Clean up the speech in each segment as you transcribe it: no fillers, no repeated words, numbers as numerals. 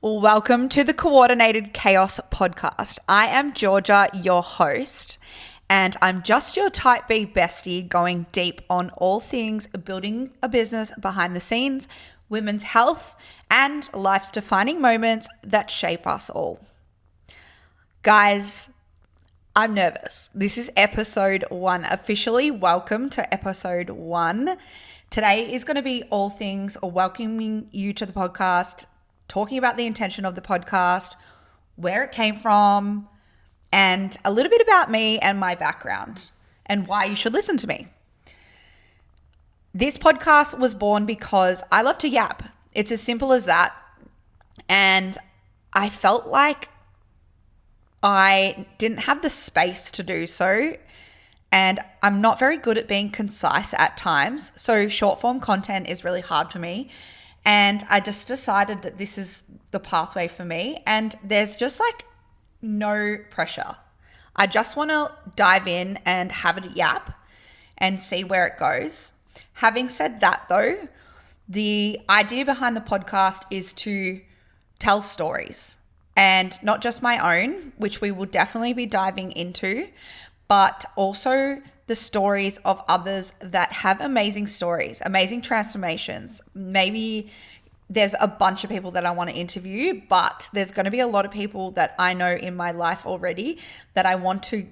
Welcome to the Coordinated Chaos podcast. I am Georgia, your host, and I'm just your type B bestie going deep on all things building a business behind the scenes, women's health, and life's defining moments that shape us all. Guys, I'm nervous. This is episode 1 officially. Welcome to episode 1. Today is going to be all things welcoming you to the podcast, talking about the intention of the podcast, where it came from, and a little bit about me and my background and why you should listen to me. This podcast was born because I love to yap. It's as simple as that. And I felt like I didn't have the space to do so. And I'm not very good at being concise at times. So short form content is really hard for me. And I just decided that this is the pathway for me. And there's just like no pressure. I just want to dive in and have a yap and see where it goes. Having said that though, the idea behind the podcast is to tell stories, and not just my own, which we will definitely be diving into, but also the stories of others that have amazing stories, amazing transformations. Maybe there's a bunch of people that I want to interview, but there's going to be a lot of people that I know in my life already that I want to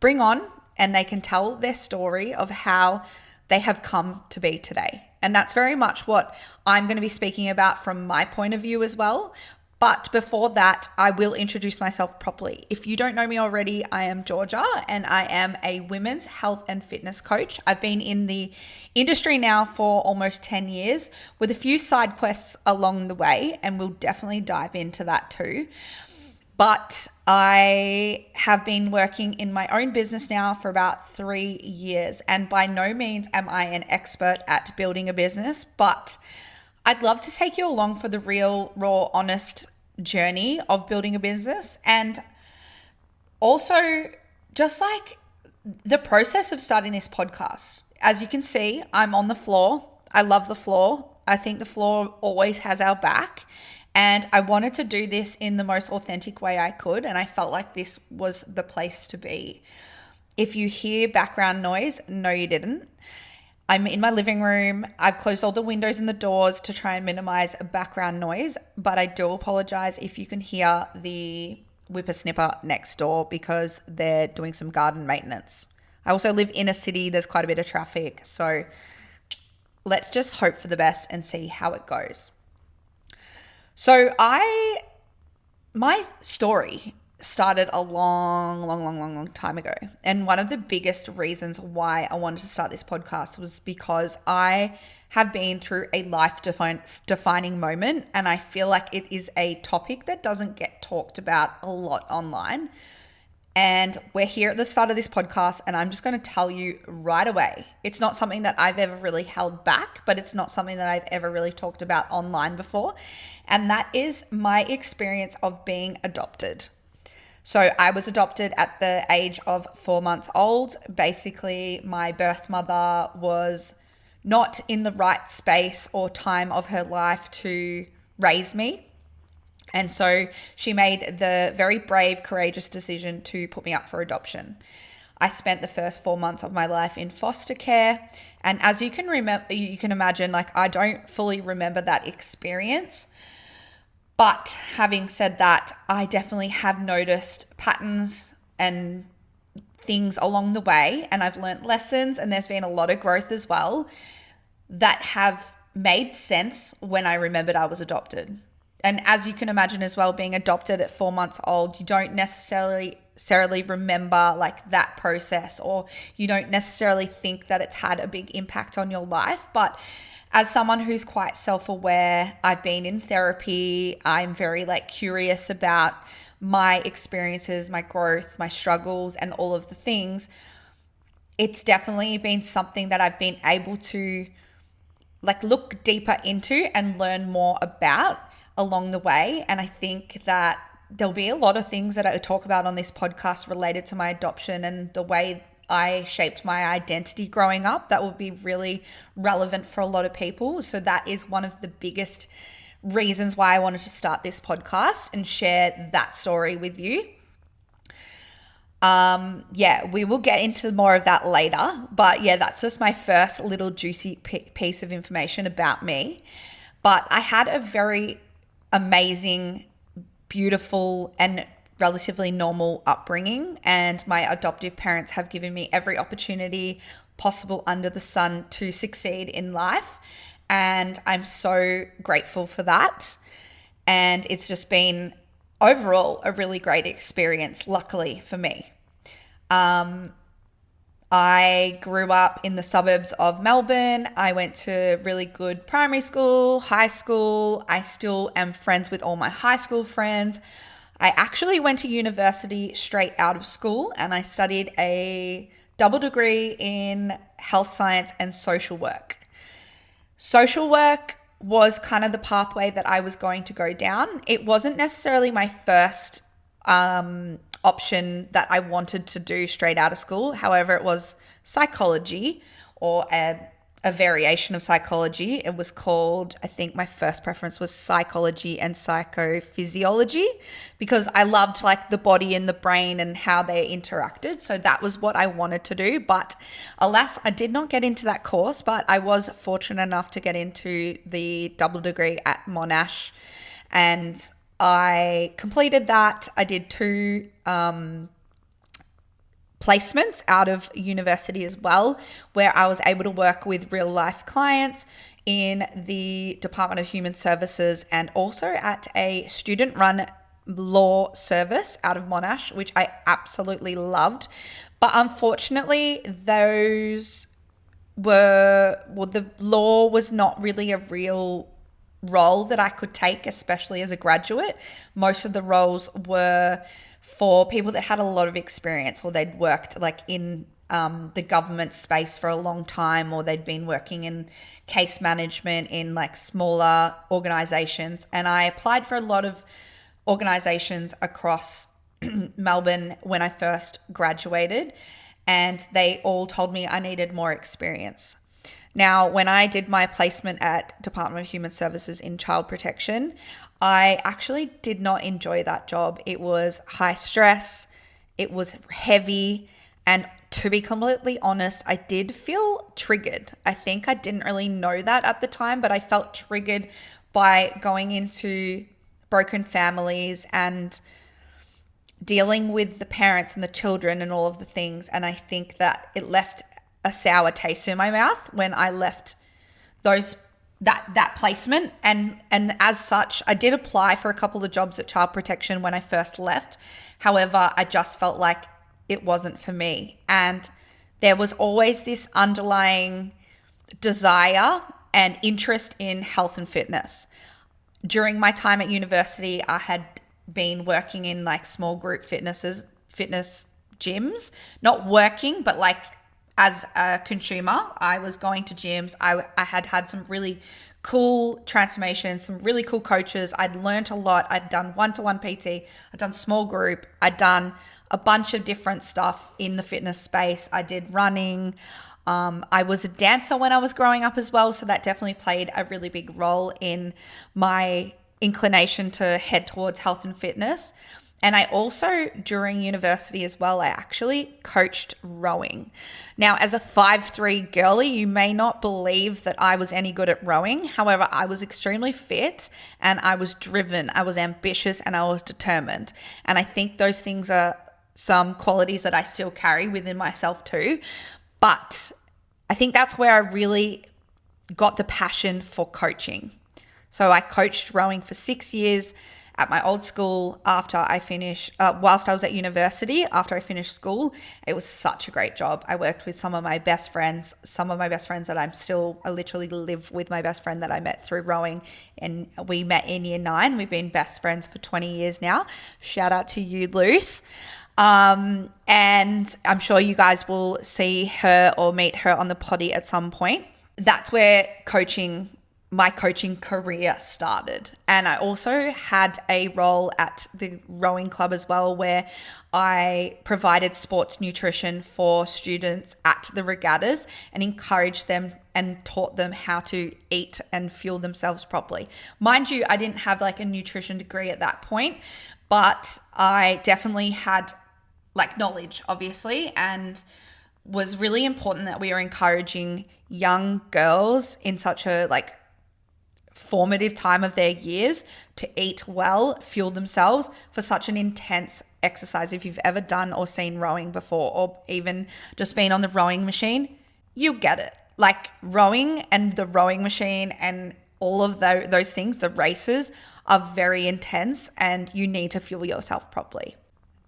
bring on, and they can tell their story of how they have come to be today. And that's very much what I'm going to be speaking about from my point of view as well. But before that, I will introduce myself properly. If you don't know me already, I am Georgia and I am a women's health and fitness coach. I've been in the industry now for almost 10 years with a few side quests along the way, and we'll definitely dive into that too. But I have been working in my own business now for about 3 years, and by no means am I an expert at building a business, but I'd love to take you along for the real, raw, honest journey of building a business, and also just like the process of starting this podcast. As you can see, I'm on the floor. I love the floor. I think the floor always has our back, and I wanted to do this in the most authentic way I could, and I felt like this was the place to be. If you hear background noise, no, you didn't. I'm in my living room. I've closed all the windows and the doors to try and minimize background noise, but I do apologize if you can hear the whippersnipper next door because they're doing some garden maintenance. I also live in a city. There's quite a bit of traffic. So let's just hope for the best and see how it goes. So my story started a long time ago. And one of the biggest reasons why I wanted to start this podcast was because I have been through a life-defining moment, and I feel like it is a topic that doesn't get talked about a lot online. And we're here at the start of this podcast, and I'm just going to tell you right away, it's not something that I've ever really held back, but it's not something that I've ever really talked about online before. And that is my experience of being adopted. So I was adopted at the age of 4 months old. Basically, my birth mother was not in the right space or time of her life to raise me. And so she made the very brave, courageous decision to put me up for adoption. I spent the first 4 months of my life in foster care. And as you can imagine, like, I don't fully remember that experience. But having said that, I definitely have noticed patterns and things along the way, and I've learned lessons, and there's been a lot of growth as well that have made sense when I remembered I was adopted. And as you can imagine as well, being adopted at 4 months old, you don't necessarily remember like that process, or you don't necessarily think that it's had a big impact on your life. But as someone who's quite self-aware, I've been in therapy, I'm very curious about my experiences, my growth, my struggles, and all of the things. It's definitely been something that I've been able to look deeper into and learn more about along the way. And I think that there'll be a lot of things that I talk about on this podcast related to my adoption and the way I shaped my identity growing up that will be really relevant for a lot of people. So that is one of the biggest reasons why I wanted to start this podcast and share that story with you. We will get into more of that later, but yeah, that's just my first little juicy piece of information about me. But I had a very amazing, beautiful, and relatively normal upbringing, and my adoptive parents have given me every opportunity possible under the sun to succeed in life, and I'm so grateful for that. And it's just been overall a really great experience, luckily for me. I grew up in the suburbs of Melbourne. I went to really good primary school, high school. I still am friends with all my high school friends. I actually went to university straight out of school, and I studied a double degree in health science and social work. Social work was kind of the pathway that I was going to go down. It wasn't necessarily my first option that I wanted to do straight out of school. However, it was psychology, or a variation of psychology. It was called, I think my first preference was psychology and psychophysiology, because I loved like the body and the brain and how they interacted. So that was what I wanted to do. But alas, I did not get into that course, but I was fortunate enough to get into the double degree at Monash, and I completed that. I did 2 placements out of university as well, where I was able to work with real life clients in the Department of Human Services, and also at a student run law service out of Monash, which I absolutely loved. But unfortunately, the law was not really a real role that I could take, especially as a graduate. Most of the roles were for people that had a lot of experience, or they'd worked like in the government space for a long time, or they'd been working in case management in like smaller organizations. And I applied for a lot of organizations across Melbourne when I first graduated, and they all told me I needed more experience. Now, when I did my placement at Department of Human Services in child protection, I actually did not enjoy that job. It was high stress, it was heavy, and to be completely honest, I did feel triggered. I think I didn't really know that at the time, but I felt triggered by going into broken families and dealing with the parents and the children and all of the things. And I think that it left a sour taste in my mouth when I left that placement, and as such, I did apply for a couple of jobs at child protection when I first left. However, I just felt like it wasn't for me, and there was always this underlying desire and interest in health and fitness. During my time at university, I had been working in like small group fitness gyms, not working, but like as a consumer, I was going to gyms. I had some really cool transformations, some really cool coaches. I'd learned a lot. I'd done one-to-one PT. I'd done small group. I'd done a bunch of different stuff in the fitness space. I did running. I was a dancer when I was growing up as well, so that definitely played a really big role in my inclination to head towards health and fitness. And I also, during university as well, I actually coached rowing. Now, as a 5'3" girly, you may not believe that I was any good at rowing. However, I was extremely fit, and I was driven, I was ambitious, and I was determined. And I think those things are some qualities that I still carry within myself too. But I think that's where I really got the passion for coaching. So I coached rowing for 6 years at my old school after I finished, whilst I was at university, after I finished school. It was such a great job. I worked with some of my best friends that I literally live with my best friend that I met through rowing, and we met in year 9. We've been best friends for 20 years now. Shout out to you, Luce. And I'm sure you guys will see her or meet her on the Poddy at some point. That's where coaching my coaching career started. And I also had a role at the rowing club as well, where I provided sports nutrition for students at the regattas and encouraged them and taught them how to eat and fuel themselves properly. Mind you, I didn't have like a nutrition degree at that point, but I definitely had like knowledge, obviously, and was really important that we are encouraging young girls in such a like formative time of their years to eat well, fuel themselves for such an intense exercise. If you've ever done or seen rowing before, or even just been on the rowing machine, you get it. Like rowing and the rowing machine and all of those things, the races are very intense and you need to fuel yourself properly.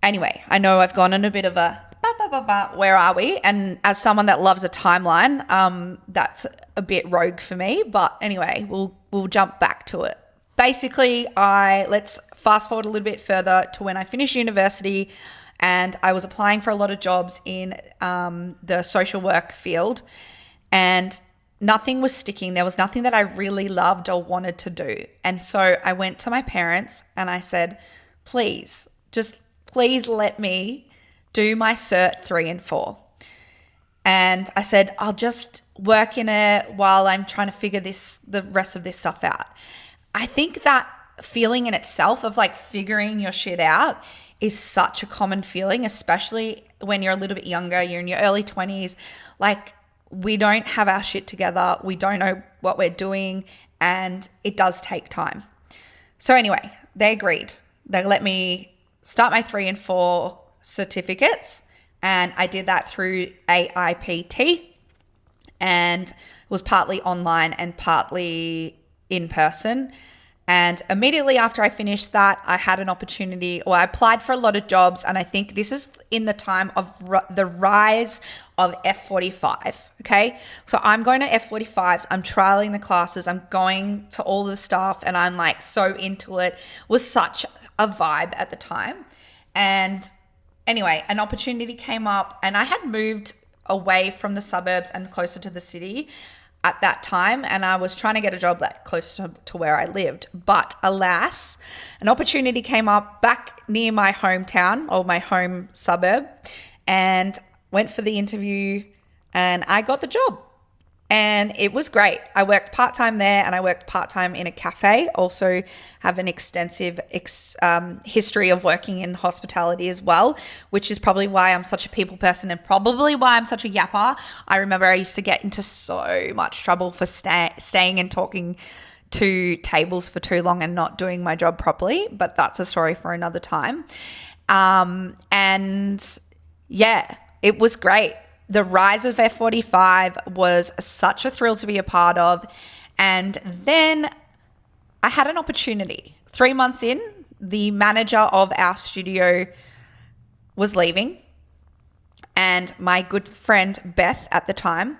Anyway, I know I've gone on a bit of a where are we? And as someone that loves a timeline, that's a bit rogue for me. But anyway, we'll jump back to it. Basically, let's fast forward a little bit further to when I finished university, and I was applying for a lot of jobs in the social work field, and nothing was sticking. There was nothing that I really loved or wanted to do. And so I went to my parents and I said, please let me do my Cert 3 and 4. And I said, I'll just work in it while I'm trying to figure the rest of this stuff out. I think that feeling in itself of like figuring your shit out is such a common feeling, especially when you're a little bit younger, you're in your early 20s. Like, we don't have our shit together. We don't know what we're doing, and it does take time. So anyway, they agreed. They let me start my 3 and 4 certificates, and I did that through AIPT, and it was partly online and partly in person. And immediately after I finished that, I had an opportunity, or I applied for a lot of jobs, and I think this is in the time of the rise of F45, okay? So I'm going to F45s, I'm trialing the classes, I'm going to all the stuff, and I'm like so into it. It was such a vibe at the time. And anyway, an opportunity came up, and I had moved away from the suburbs and closer to the city at that time, and I was trying to get a job that close to where I lived. But alas, an opportunity came up back near my hometown or my home suburb, and went for the interview, and I got the job. And it was great. I worked part-time there, and I worked part-time in a cafe. Also have an extensive history of working in hospitality as well, which is probably why I'm such a people person and probably why I'm such a yapper. I remember I used to get into so much trouble for staying and talking to tables for too long and not doing my job properly, but that's a story for another time. And yeah, it was great. The rise of F45 was such a thrill to be a part of. And then I had an opportunity. 3 months in, the manager of our studio was leaving. And my good friend, Beth, at the time,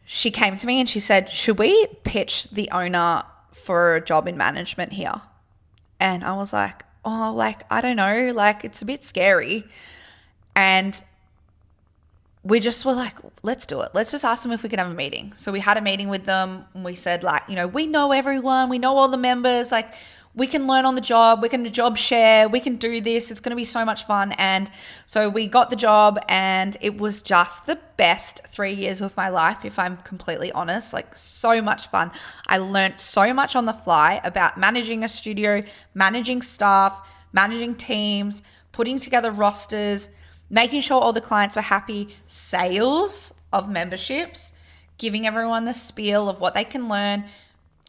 she came to me and she said, should we pitch the owner for a job in management here? And I was like, oh, like, I don't know, like, it's a bit scary. And we just were like, let's do it. Let's just ask them if we can have a meeting. So we had a meeting with them, and we said, like, you know, we know everyone, we know all the members, like, we can learn on the job, we can job share, we can do this, it's going to be so much fun. And so we got the job, and it was just the best 3 years of my life, if I'm completely honest. Like, so much fun. I learned so much on the fly about managing a studio, managing staff, managing teams, putting together rosters, making sure all the clients were happy, sales of memberships, giving everyone the spiel of what they can learn,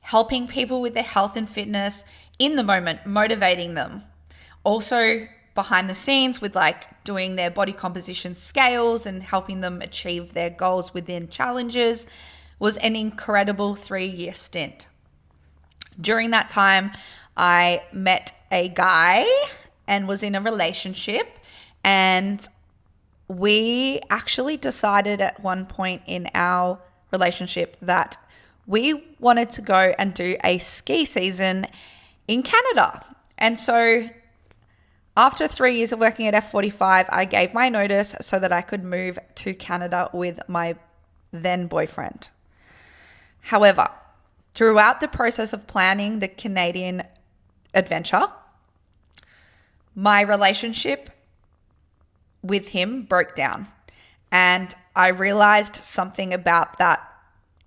helping people with their health and fitness in the moment, motivating them. Also behind the scenes with like doing their body composition scales and helping them achieve their goals within challenges was an incredible 3-year stint. During that time, I met a guy and was in a relationship. And we actually decided at one point in our relationship that we wanted to go and do a ski season in Canada. And so after 3 years of working at F45, I gave my notice so that I could move to Canada with my then boyfriend. However, throughout the process of planning the Canadian adventure, my relationship with him broke down. And I realized something about that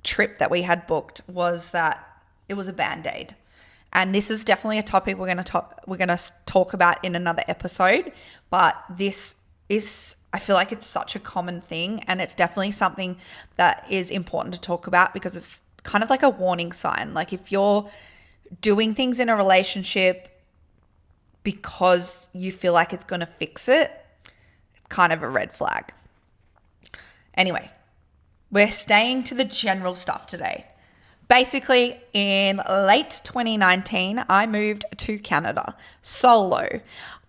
trip that we had booked was that it was a band-aid. And this is definitely a topic we're going to talk about in another episode, but this is, I feel like it's such a common thing, and it's definitely something that is important to talk about because it's kind of like a warning sign. Like if you're doing things in a relationship because you feel like it's going to fix it, it's kind of a red flag. Anyway, we're staying to the general stuff today. Basically, in late 2019, I moved to Canada solo.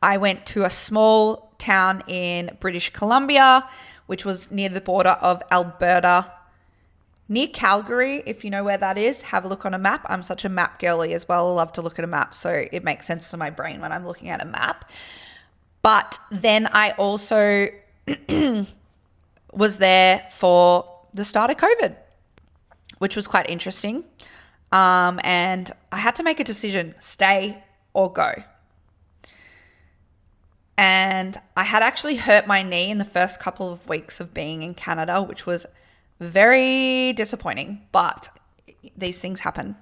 I went to a small town in British Columbia, which was near the border of Alberta, near Calgary. If you know where that is, have a look on a map. I'm such a map girly as well. I love to look at a map, so it makes sense to my brain when I'm looking at a map. But then I also was there for the start of COVID, which was quite interesting. And I had to make a decision, stay or go. And I had actually hurt my knee in the first couple of weeks of being in Canada, which was very disappointing, but these things happen.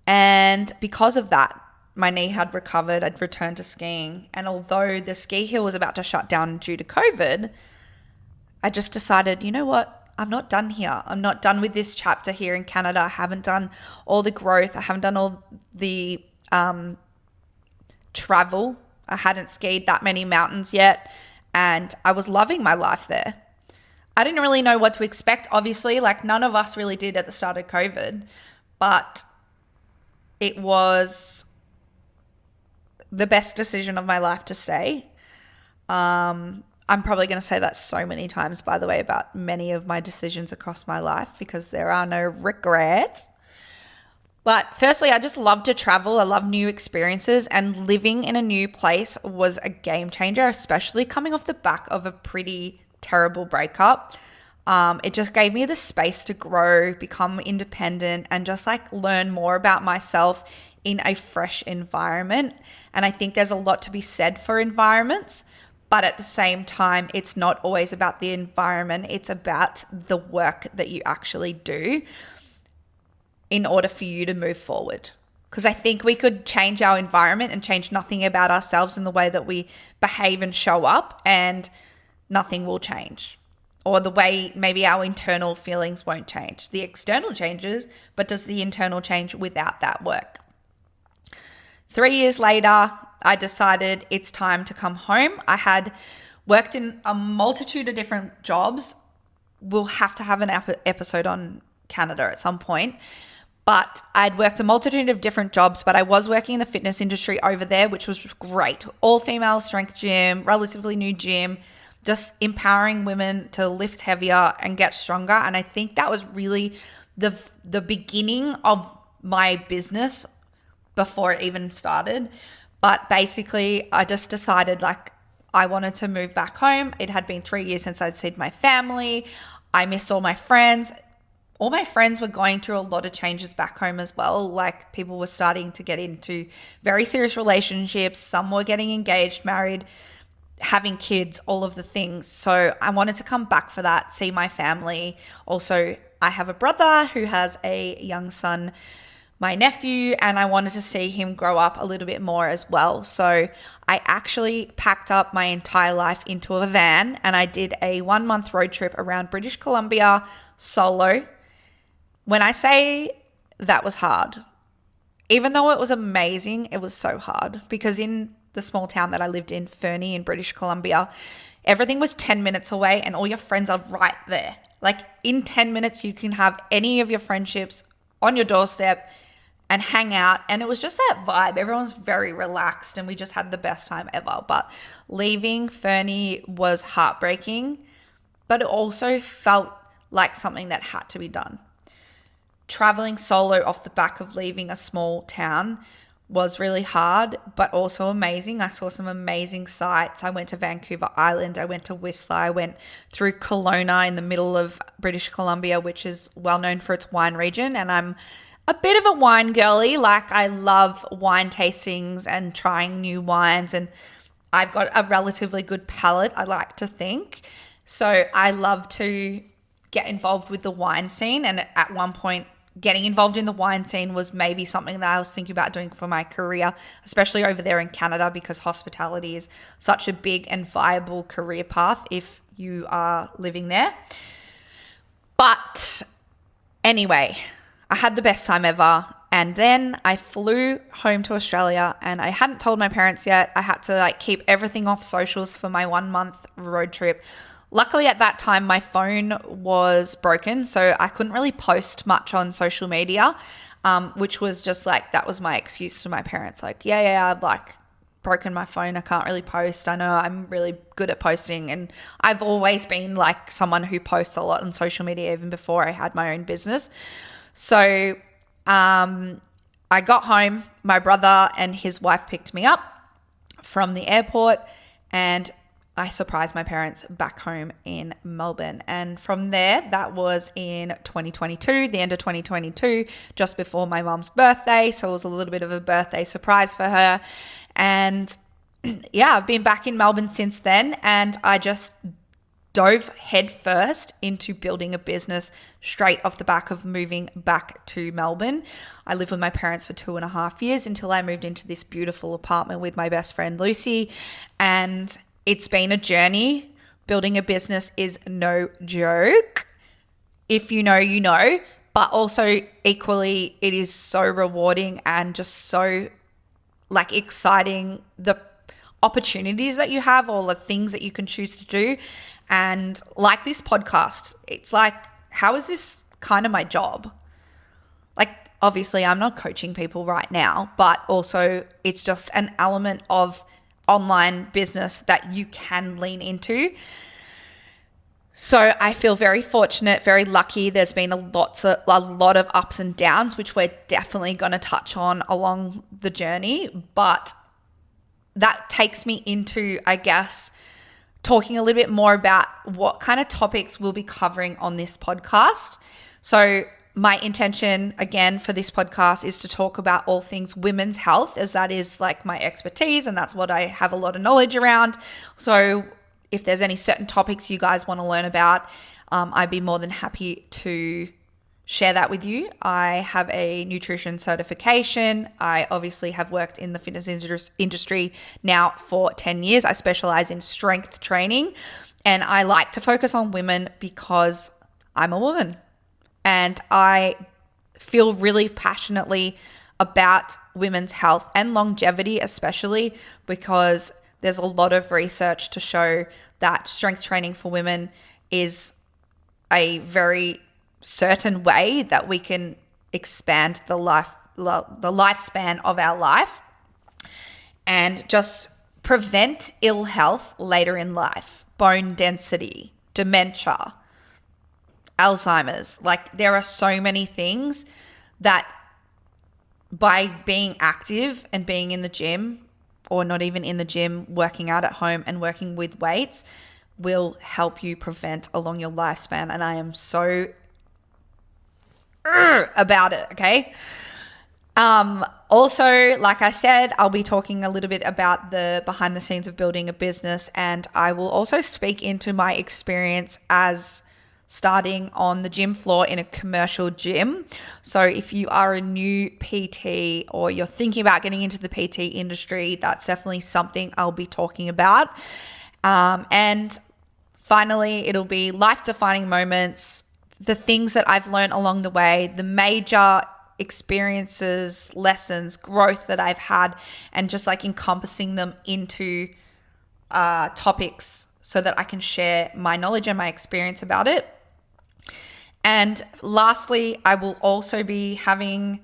And because of that, my knee had recovered. I'd returned to skiing. And although the ski hill was about to shut down due to COVID, I just decided, you know what? I'm not done here. I'm not done with this chapter here in Canada. I haven't done all the growth. I haven't done all the travel. I hadn't skied that many mountains yet. And I was loving my life there. I didn't really know what to expect, obviously. Like none of us really did at the start of COVID. But it was the best decision of my life to stay. I'm probably going to say that so many times, by the way, about many of my decisions across my life because there are no regrets. But firstly, I just love to travel. I love new experiences, and living in a new place was a game changer, especially coming off the back of a pretty terrible breakup. It just gave me the space to grow, become independent, and just like learn more about myself in a fresh environment. And I think there's a lot to be said for environments. But at the same time, it's not always about the environment. It's about the work that you actually do in order for you to move forward. Because I think we could change our environment and change nothing about ourselves in the way that we behave and show up, and nothing will change. Or the way maybe our internal feelings won't change. The external changes, but does the internal change without that work? 3 years later, I decided it's time to come home. I had worked in a multitude of different jobs. We'll have to have an episode on Canada at some point. But I'd worked a multitude of different jobs, but I was working in the fitness industry over there, which was great. All female strength gym, relatively new gym, just empowering women to lift heavier and get stronger. And I think that was really the beginning of my business before it even started. But basically, I just decided like I wanted to move back home. It had been 3 years since I'd seen my family. I missed all my friends. All my friends were going through a lot of changes back home as well. Like people were starting to get into very serious relationships. Some were getting engaged, married, having kids, all of the things. So I wanted to come back for that, see my family. Also, I have a brother who has a young son, my nephew, and I wanted to see him grow up a little bit more as well. So I actually packed up my entire life into a van and I did a 1 month road trip around British Columbia solo. When I say that was hard, even though it was amazing, it was so hard because in the small town that I lived in, Fernie in British Columbia, everything was 10 minutes away and all your friends are right there. Like in 10 minutes, you can have any of your friendships on your doorstep and hang out. And it was just that vibe. Everyone's very relaxed and we just had the best time ever. But leaving Fernie was heartbreaking, but it also felt like something that had to be done. Traveling solo off the back of leaving a small town was really hard, but also amazing. I saw some amazing sights. I went to Vancouver Island. I went to Whistler. I went through Kelowna in the middle of British Columbia, which is well known for its wine region. And I'm a bit of a wine girly. Like, I love wine tastings and trying new wines. And I've got a relatively good palate, I like to think. So I love to get involved with the wine scene. And at one point, getting involved in the wine scene was maybe something that I was thinking about doing for my career, especially over there in Canada, because hospitality is such a big and viable career path if you are living there. But anyway, I had the best time ever. And then I flew home to Australia, and I hadn't told my parents yet. I had to keep everything off socials for my 1 month road trip. Luckily at that time, my phone was broken, so I couldn't really post much on social media, which was just that was my excuse to my parents. Yeah, I've broken my phone. I can't really post. I know I'm really good at posting, and I've always been someone who posts a lot on social media even before I had my own business. So I got home. My brother and his wife picked me up from the airport, and I surprised my parents back home in Melbourne. And from there, that was in 2022, the end of 2022, just before my mum's birthday. So it was a little bit of a birthday surprise for her. And yeah, I've been back in Melbourne since then, and I just dove headfirst into building a business straight off the back of moving back to Melbourne. I lived with my parents for 2.5 years until I moved into this beautiful apartment with my best friend Lucy, and it's been a journey. Building a business is no joke. If you know, you know, but also equally it is so rewarding and just so exciting, the opportunities that you have, all the things that you can choose to do. And like this podcast, it's how is this kind of my job? Obviously I'm not coaching people right now, but also it's just an element of online business that you can lean into. So I feel very fortunate, very lucky. There's been a lot of ups and downs, which we're definitely going to touch on along the journey. But that takes me into, I guess, talking a little bit more about what kind of topics we'll be covering on this podcast. So my intention, again, for this podcast is to talk about all things women's health, as that is my expertise and that's what I have a lot of knowledge around. So if there's any certain topics you guys want to learn about, I'd be more than happy to share that with you. I have a nutrition certification. I obviously have worked in the fitness industry now for 10 years. I specialize in strength training, and I like to focus on women because I'm a woman. And I feel really passionately about women's health and longevity, especially because there's a lot of research to show that strength training for women is a very certain way that we can expand the lifespan of our life and just prevent ill health later in life, bone density, dementia, Alzheimer's. There are so many things that by being active and being in the gym, or not even in the gym, working out at home and working with weights, will help you prevent along your lifespan. And I am so about it, okay? Also, like I said, I'll be talking a little bit about the behind the scenes of building a business, and I will also speak into my experience as starting on the gym floor in a commercial gym. So if you are a new PT or you're thinking about getting into the PT industry, that's definitely something I'll be talking about. And finally, it'll be life-defining moments, the things that I've learned along the way, the major experiences, lessons, growth that I've had, and just encompassing them into topics so that I can share my knowledge and my experience about it. And lastly, I will also be having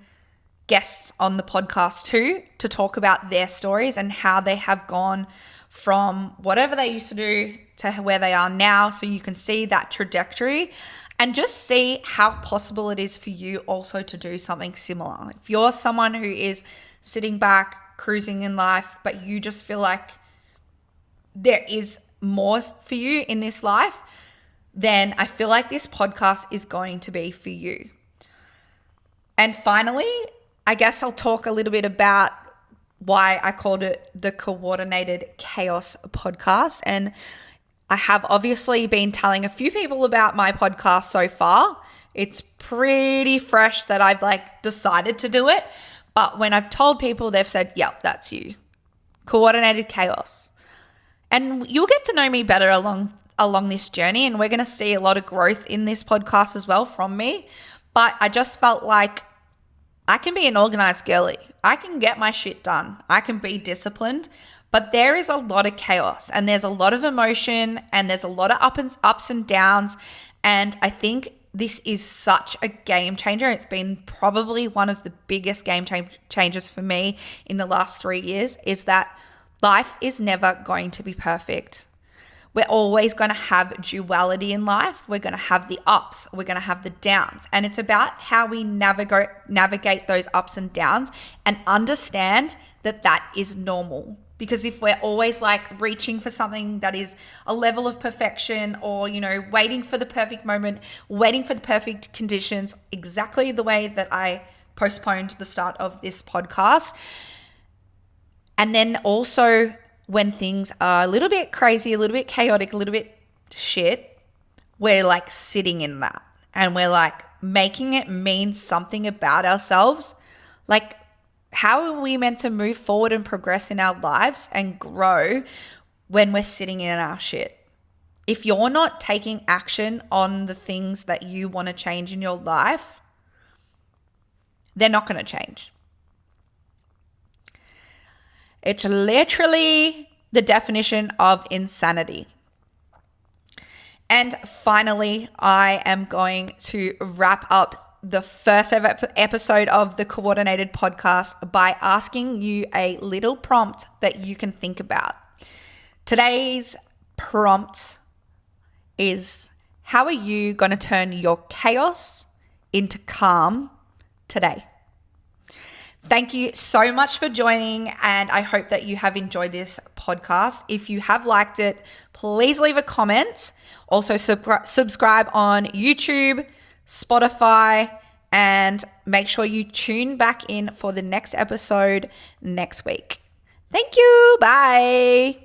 guests on the podcast too to talk about their stories and how they have gone from whatever they used to do to where they are now, so you can see that trajectory. And just see how possible it is for you also to do something similar. If you're someone who is sitting back, cruising in life, but you just feel like there is more for you in this life, then I feel like this podcast is going to be for you. And finally, I guess I'll talk a little bit about why I called it the Coordinated Chaos Podcast. And I have obviously been telling a few people about my podcast so far. It's pretty fresh that I've decided to do it. But when I've told people, they've said, yep, that's you. Coordinated Chaos. And you'll get to know me better along this journey. And we're going to see a lot of growth in this podcast as well from me. But I just felt like I can be an organized girly. I can get my shit done. I can be disciplined. But there is a lot of chaos and there's a lot of emotion and there's a lot of ups and downs. And I think this is such a game changer. It's been probably one of the biggest game changers for me in the last 3 years, is that life is never going to be perfect. We're always going to have duality in life. We're going to have the ups, we're going to have the downs. And it's about how we navigate those ups and downs and understand that that is normal. Because if we're always reaching for something that is a level of perfection, or, waiting for the perfect moment, waiting for the perfect conditions, exactly the way that I postponed the start of this podcast. And then also when things are a little bit crazy, a little bit chaotic, a little bit shit, we're sitting in that and we're making it mean something about ourselves. How are we meant to move forward and progress in our lives and grow when we're sitting in our shit? If you're not taking action on the things that you want to change in your life, they're not going to change. It's literally the definition of insanity. And finally, I am going to wrap up the first ever episode of the Coordinated Podcast by asking you a little prompt that you can think about. Today's prompt is, how are you going to turn your chaos into calm today? Thank you so much for joining, and I hope that you have enjoyed this podcast. If you have liked it, please leave a comment. Also, subscribe on YouTube, Spotify, and make sure you tune back in for the next episode next week. Thank you. Bye.